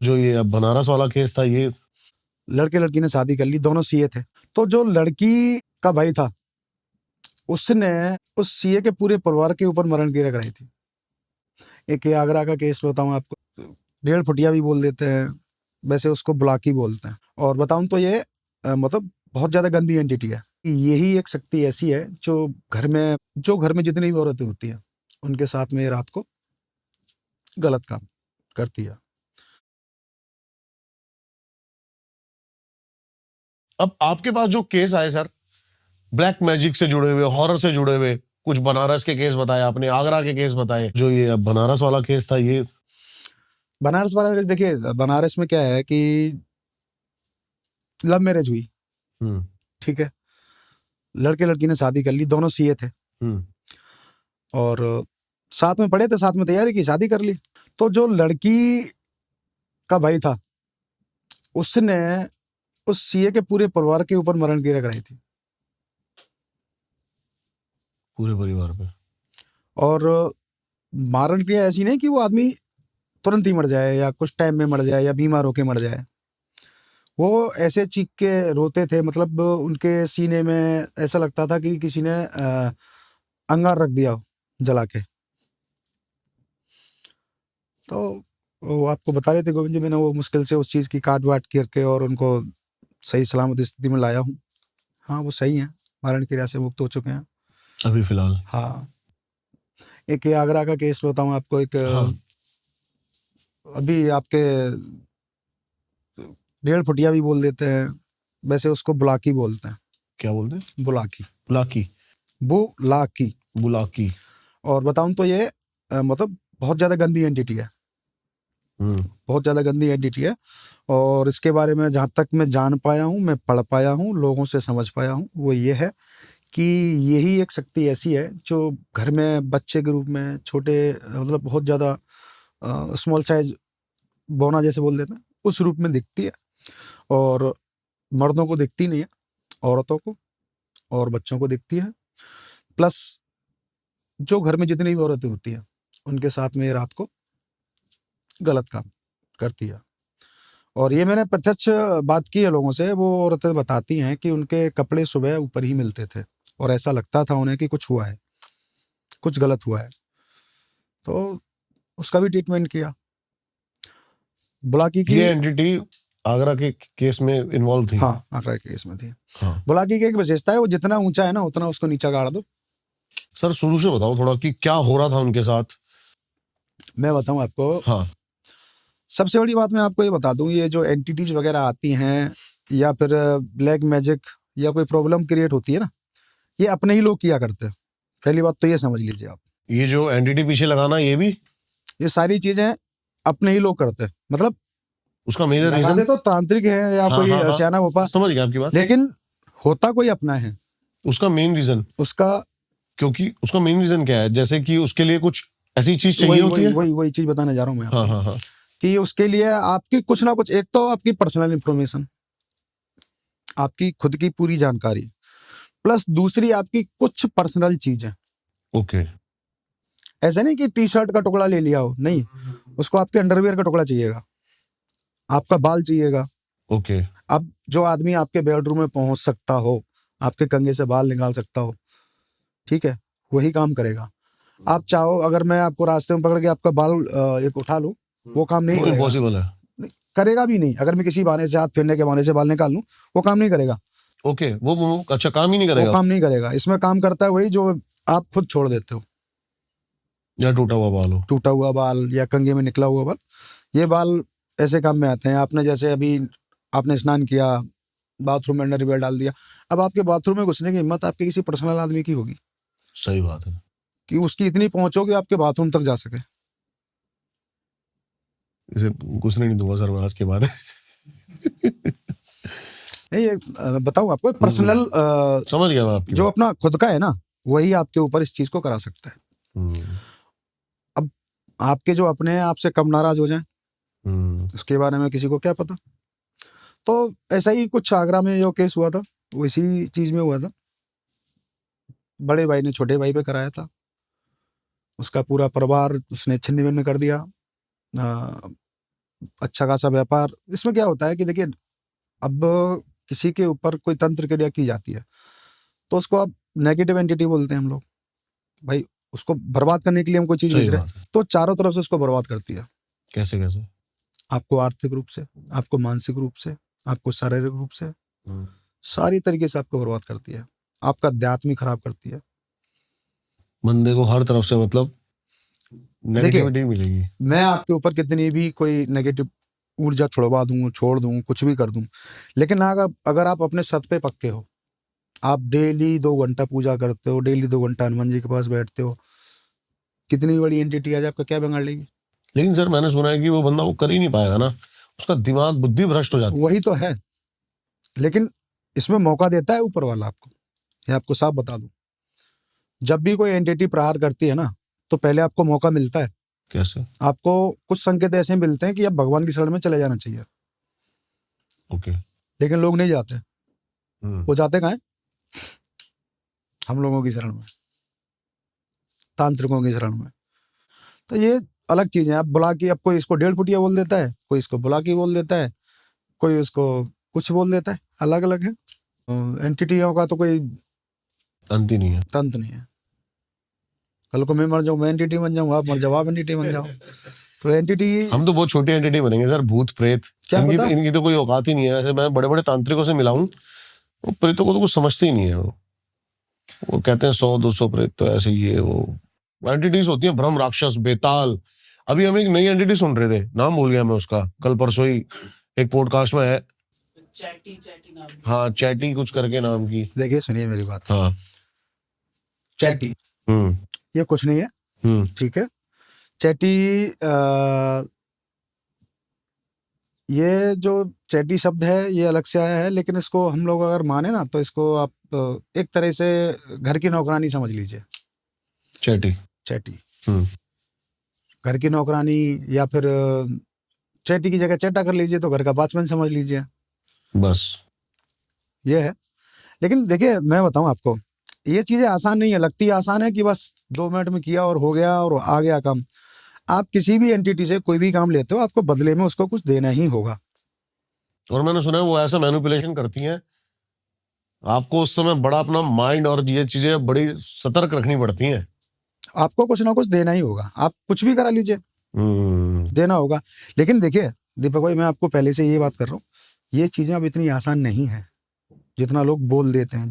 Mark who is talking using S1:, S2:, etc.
S1: जो ये बनारस वाला केस था, ये
S2: लड़के लड़की ने शादी कर ली, दोनों सीए थे। तो जो लड़की का भाई था उसने उस सीए के पूरे परिवार के ऊपर मरण क्रिया कराई थी। एक ये आगरा का केस बताऊं आपको, 1.5 फुटिया भी बोल देते हैं, वैसे उसको बुलाकी बोलते हैं। और बताऊं तो ये मतलब बहुत ज्यादा गंदी एंटिटी है। यही एक शक्ति ऐसी है जो घर में जितनी भी औरतें होती हैं उनके साथ में रात को गलत काम करती है।
S1: अब आपके पास जो केस आए सर, ब्लैक मैजिक से जुड़े हुए, हॉरर से जुड़े हुए, कुछ बनारस के केस बताए आपने, आगरा के केस बताए, जो ये बनारस वाला केस था, ये
S2: बनारस वाला केस देखिए, बनारस में क्या है कि लव मैरिज हुई, ठीक है, लड़के लड़की ने शादी कर ली, दोनों सीए थे और साथ में पढ़े थे, साथ में तैयारी की, शादी कर ली। तो जो लड़की का भाई था उसने उस सीए के पूरे परिवार के ऊपर मरण क्रिया कराई थी,
S1: पूरे परिवार पे।
S2: और मरण क्रिया ऐसी नहीं कि वो आदमी तुरंत ही मर जाए या कुछ टाइम में मर जाए या बीमार होके मर जाए। वो ऐसे चीख के रोते थे, मतलब उनके सीने में ऐसा लगता था कि किसी ने अंगार रख दिया हो जला के। तो वो आपको बता रहे थे गोविंद जी, मैंने वो मुश्किल से उस चीज़ की काट वाट करके और उनको सही सलामत स्थिति में लाया हूँ। हाँ, वो सही है, मरण क्रिया से मुक्त हो चुके हैं
S1: अभी फिलहाल।
S2: हाँ। एक ये आगरा का केस बताऊँ आपको, एक अभी आपके 1.5 फुटिया भी बोल देते हैं, वैसे उसको बुलाकी बोलते हैं।
S1: क्या बोलते हैं?
S2: बुलाकी।
S1: बुलाकी।
S2: बुलाकी।
S1: बुलाकी।
S2: और बताऊं तो ये मतलब बहुत ज्यादा गंदी एंटिटी है, बहुत ज्यादा गंदी एंटिटी है। और इसके बारे में जहाँ तक मैं जान पाया हूँ, मैं पढ़ पाया हूँ, लोगों से समझ पाया हूँ, वो ये है कि यही एक शक्ति ऐसी है जो घर में बच्चे के रूप में छोटे, मतलब बहुत ज़्यादा स्मॉल साइज बौना जैसे बोल देते हैं, उस रूप में दिखती है। और मर्दों को दिखती नहीं है, औरतों को और बच्चों को दिखती है। प्लस जो घर में जितनी भी औरतें होती हैं उनके साथ में रात को गलत काम करती है। और ये मैंने प्रत्यक्ष बात की है लोगों से, वो औरतें बताती हैं कि उनके कपड़े सुबह ऊपर ही मिलते थे और ऐसा लगता था उन्हें कि कुछ हुआ है, कुछ गलत हुआ है। तो उसका भी ट्रीटमेंट किया। बुलाकी की
S1: ये एंटिटी आगरा के केस में इन्वॉल्व थी।
S2: हाँ, आगरा के केस में थी।
S1: हाँ।
S2: बुलाकी की एक विशेषता है, वो जितना ऊंचा है ना उतना उसको नीचा गाड़ दो।
S1: सर शुरू से बताओ थोड़ा कि क्या हो रहा था उनके साथ।
S2: मैं बताऊं आपको।
S1: हाँ।
S2: सबसे बड़ी बात मैं आपको ये बता दूं, ये जो एंटिटीज वगैरह आती हैं या फिर ब्लैक मैजिक या कोई प्रॉब्लम क्रिएट होती है ना, ये अपने ही लोग किया करते हैं। पहली बात तो ये समझ लीजिए आप।
S1: ये जो एंटिटी पीछे लगाना,
S2: ये सारी चीजें अपने ही लोग करते हैं। मतलब
S1: उसका मेजर रीजन
S2: लगाते तो तांत्रिक है या कोई सियाना गोपा,
S1: समझ गया आपकी बात,
S2: लेकिन होता कोई अपना है।
S1: उसका मेन रीजन क्योंकि उसका मेन रीजन क्या है? जैसे कि उसके लिए कुछ ऐसी चीज चाहिए होती है।
S2: वही चीज बताने जा रहा हूँ मैं आपको। कि उसके लिए आपकी कुछ ना कुछ, एक तो आपकी पर्सनल इंफॉर्मेशन, आपकी खुद की पूरी जानकारी, प्लस दूसरी आपकी कुछ पर्सनल चीजें।
S1: ओके।
S2: ऐसा नहीं कि टी शर्ट का टुकड़ा ले लिया हो, नहीं, उसको आपके अंडरवियर का टुकड़ा चाहिएगा, आपका बाल चाहिएगा।
S1: ओके।
S2: अब जो आदमी आपके बेडरूम में पहुंच सकता हो, आपके कंघे से बाल निकाल सकता हो, ठीक है, वही काम करेगा। आप चाहो अगर मैं आपको रास्ते में पकड़ के आपका बाल एक उठा लूं, वो काम नहीं करेगा,
S1: इम्पॉसिबल है,
S2: करेगा भी नहीं। अगर मैं किसी बहाने से, हाथ फेरने के बहाने से बाल निकाल लूं, वो काम नहीं करेगा।
S1: ओके, वो अच्छा काम ही नहीं करेगा।
S2: वो काम नहीं करेगा। इसमें काम करता है वही जो आप खुद छोड़ देते हो,
S1: या टूटा हुआ बाल हो,
S2: टूटा हुआ बाल या कंघे में निकला हुआ बाल। ये बाल ऐसे काम में आते हैं। आपने जैसे अभी आपने स्नान किया, बाथरूम में अंडरवियर डाल दिया, अब आपके बाथरूम में घुसने की हिम्मत आपके किसी पर्सनल आदमी की होगी?
S1: सही बात है
S2: कि उसकी इतनी पहुंच हो कि आपके बाथरूम तक जा सके।
S1: इसे घुसने नहीं दूंगा सर मैं आज के बाद।
S2: नहीं, बताऊं आपको पर्सनल,
S1: समझ गया मैं आपकी
S2: जो अपना खुद का है ना, वही आपके ऊपर इस चीज को करा सकता है। अब आपके जो अपने आपसे कम नाराज हो जाएं, इसके बारे में किसी को क्या पता। तो ऐसा ही कुछ आगरा में जो केस हुआ था, वो इसी चीज में हुआ था। बड़े भाई ने छोटे भाई पे कराया था, उसका पूरा परिवार उसने छिन्न भिन्न कर दिया। अच्छा खासा व्यापार। इसमें क्या होता है कि देखिए, अब किसी के ऊपर कोई तंत्र क्रिया की जाती है तो उसको आप नेगेटिव एंटिटी बोलते हैं हम लोग। भाई उसको बर्बाद करने के लिए हम कोई चीज
S1: सही
S2: भेज रहे
S1: बात
S2: हैं
S1: है।
S2: तो चारों तरफ से उसको बर्बाद करती है।
S1: कैसे कैसे?
S2: आपको आर्थिक रूप से, आपको मानसिक रूप से, आपको शारीरिक रूप से,
S1: हम्म।
S2: सारी तरीके से आपको बर्बाद करती है। आपका अध्यात्म ही खराब करती है।
S1: बंदे को हर तरफ से मतलब
S2: देखिए,
S1: नेगेटिविटी मिलेगी।
S2: मैं आपके ऊपर कितनी भी कोई नेगेटिव ऊर्जा छुड़वा दूं, छोड़ दूं, कुछ भी कर दूं, लेकिन अगर आप अपने सत पे पक्के हो, आप डेली 2 घंटा पूजा करते हो, डेली 2 घंटा हनुमान जी के पास बैठते हो, कितनी बड़ी एंटिटी आज आपका क्या बिगाड़ लेगी?
S1: लेकिन सर मैंने सुना है कि वो बंदा वो कर ही नहीं पाएगा ना, उसका दिमाग बुद्धि भ्रष्ट हो जाती है।
S2: वही तो है। लेकिन इसमें मौका देता है ऊपर वाला आपको, ये आपको साफ बता दूं। जब भी कोई एंटिटी प्रहार करती है ना, तो पहले आपको मौका मिलता है।
S1: कैसे?
S2: आपको कुछ संकेत ऐसे मिलते हैं कि अब भगवान की शरण में चले जाना चाहिए,
S1: ओके।
S2: लेकिन लोग नहीं जाते।
S1: हम्म।
S2: वो जाते कहाँ हैं? हम लोगों की शरण में, तांत्रिकों की शरण में। तो ये अलग चीज है। आप बुला के, अब कोई इसको 1.5 फुटिया बोल देता है, कोई इसको बुला के बोल देता है, कोई उसको कुछ बोल देता है, अलग अलग है। एंटिटियों का तो कोई
S1: अंत ही नहीं है।
S2: तंत्र नहीं है। कल को मैं मर जाऊं, मैं एंटिटी बन जाऊं, आप मर जाओ, आप एंटिटी बन जाओ। तो एंटिटी
S1: हम तो बहुत छोटी एंटिटी बनेंगे सर, भूत प्रेत।
S2: क्या पता?
S1: इनकी तो कोई औकात ही नहीं है। ऐसे मैं बड़े बड़े तांत्रिकों से मिला हूं, वो प्रेतों को तो कुछ समझते ही नहीं है। वो कहते हैं 100-200 प्रेत तो ऐसे ही है। वो एंटिटीज होती है, ब्रह्म राक्षस, बेताल। अभी हम एक नई एंटिटी सुन रहे थे, नाम भूल गया मैं उसका, कल परसों ही एक पॉडकास्ट में है।
S3: चैटी नाम की।
S1: हाँ, चैटी कुछ करके नाम की।
S2: देखिए, सुनिए मेरी बात।
S1: हाँ।
S2: चैटी
S1: हम्म।
S2: ये कुछ नहीं है,
S1: हम्म।
S2: ठीक है। चैटी ये जो चैटी शब्द है ये अलग से आया है, लेकिन इसको हम लोग अगर माने ना तो इसको आप एक तरह से घर की नौकरानी समझ लीजिए।
S1: चैटी।
S2: चैटी
S1: हम्म।
S2: घर की नौकरानी, या फिर चैटी की जगह चैटा कर लीजिए तो घर का वॉचमैन समझ लीजिए।
S1: बस।
S2: ये है। लेकिन देखिए, मैं बताऊं आपको, ये चीजें आसान नहीं है। लगती आसान है कि बस 2 मिनट में किया और हो गया और आ गया काम। आप किसी भी एंटिटी से कोई भी काम लेते हो, आपको बदले में उसको कुछ देना ही होगा।
S1: और मैंने सुना है वो ऐसा मैनिपुलेशन करती हैं, आपको उस समय बड़ा अपना माइंड और ये चीजें बड़ी सतर्क रखनी पड़ती हैं।
S2: आपको कुछ ना कुछ देना ही होगा। आप कुछ भी करा लीजिए, देना होगा। लेकिन देखिए दीपक भाई, मैं आपको पहले से ये बात कर रहा हूँ, ये चीजें अब इतनी आसान नहीं है जितना लोग बोल देते हैं।